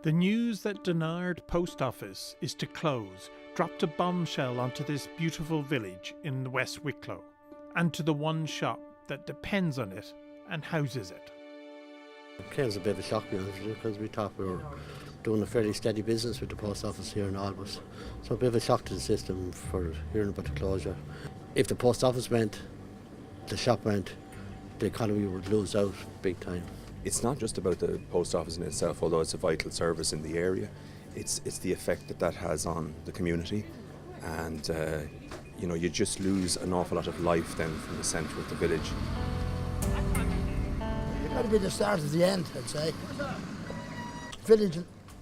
The news that Donard Post Office is to close dropped a bombshell onto this beautiful village in West Wicklow and to the one shop that depends on it and houses it. It came as a bit of a shock, because we thought we were doing a fairly steady business with the post office here in Albert. So a bit of a shock to the system for hearing about the closure. If the post office went, the shop went, the economy would lose out big time. It's not just about the post office in itself, although it's a vital service in the area. It's the effect that has on the community, and you just lose an awful lot of life then from the centre of the village. It might be the start of the end, I'd say. Village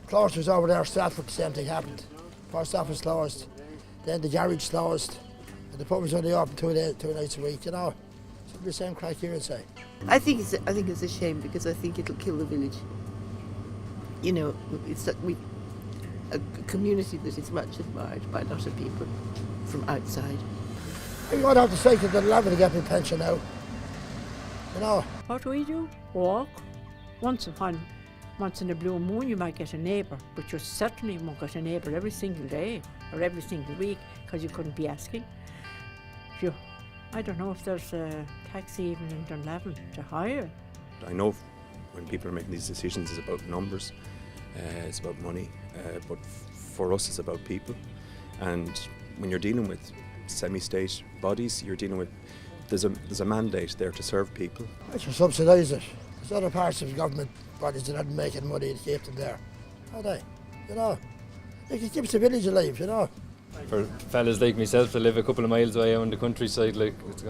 closures over there, Stratford, the same thing happened. Post office closed, then the garage closed, and the pub was only open two nights a week, So it'll be the same crack here, I'd say. I think it's a shame, because I think it'll kill the village. It's a community that is much admired by a lot of people from outside. I'm going out to say that they're never to get my pension now. What do? Walk. Once in a blue moon you might get a neighbour, but you certainly won't get a neighbour every single day or every single week, because you couldn't be asking. I don't know if there's a taxi even in Dunlavin to hire. I know when people are making these decisions, it's about numbers, it's about money, but for us it's about people. And when you're dealing with semi-state bodies, you're dealing with, there's a mandate there to serve people. I should subsidise it. There's other parts of the government bodies that aren't making money to keep them there. Are they? It keeps the village alive, For fellas like myself to live a couple of miles away out in the countryside, it's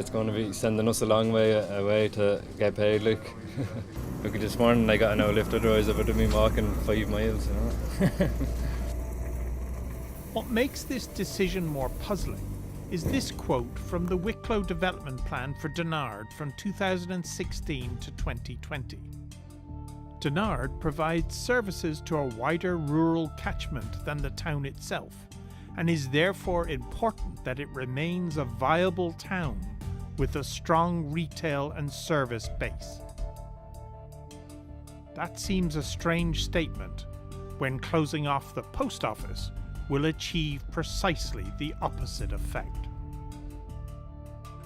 gonna be sending us a long way away to get paid. Look at this morning, I got an hour lift, otherwise I would have been walking 5 miles. What makes this decision more puzzling is this quote from the Wicklow Development Plan for Donard from 2016 to 2020. Donard provides services to a wider rural catchment than the town itself, and is therefore important that it remains a viable town with a strong retail and service base. That seems a strange statement when closing off the post office will achieve precisely the opposite effect.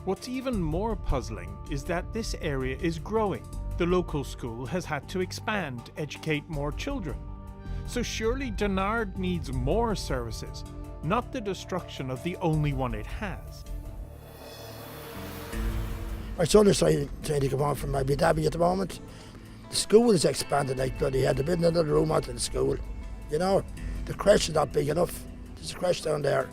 What's even more puzzling is that this area is growing. The local school has had to expand to educate more children. So surely Donard needs more services, not the destruction of the only one it has. My son is trying to come on from my Abbey at the moment. The school is expanding like bloody hell. They're building another room onto the school. The creche is not big enough. There's a creche down there.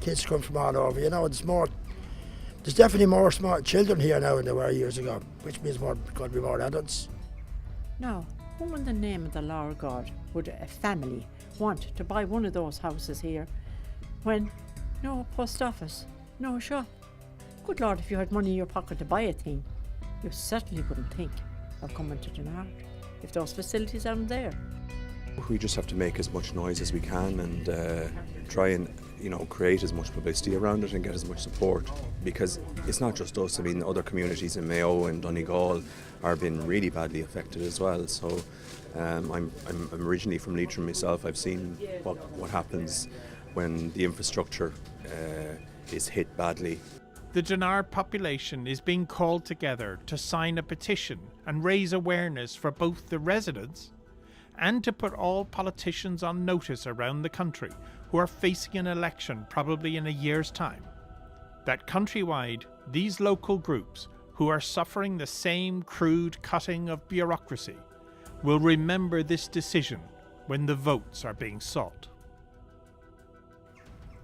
Kids come from all over. There's definitely more smart children here now than there were years ago, which means going to be more adults. Now, who in the name of the Lord God would a family want to buy one of those houses here when no post office, no shop? Good Lord, if you had money in your pocket to buy a thing, you certainly wouldn't think of coming to Donard if those facilities aren't there. We just have to make as much noise as we can and try and create as much publicity around it and get as much support, because it's not just us. I mean, other communities in Mayo and Donegal are being really badly affected as well. So I'm originally from Leitrim myself. I've seen what happens when the infrastructure is hit badly. The Donard population is being called together to sign a petition and raise awareness for both the residents and to put all politicians on notice around the country who are facing an election probably in a year's time, that countrywide these local groups who are suffering the same crude cutting of bureaucracy will remember this decision when the votes are being sought.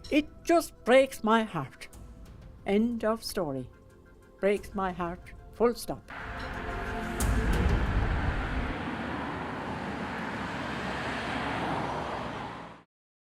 It just breaks my heart. End of story. Breaks my heart. Full stop.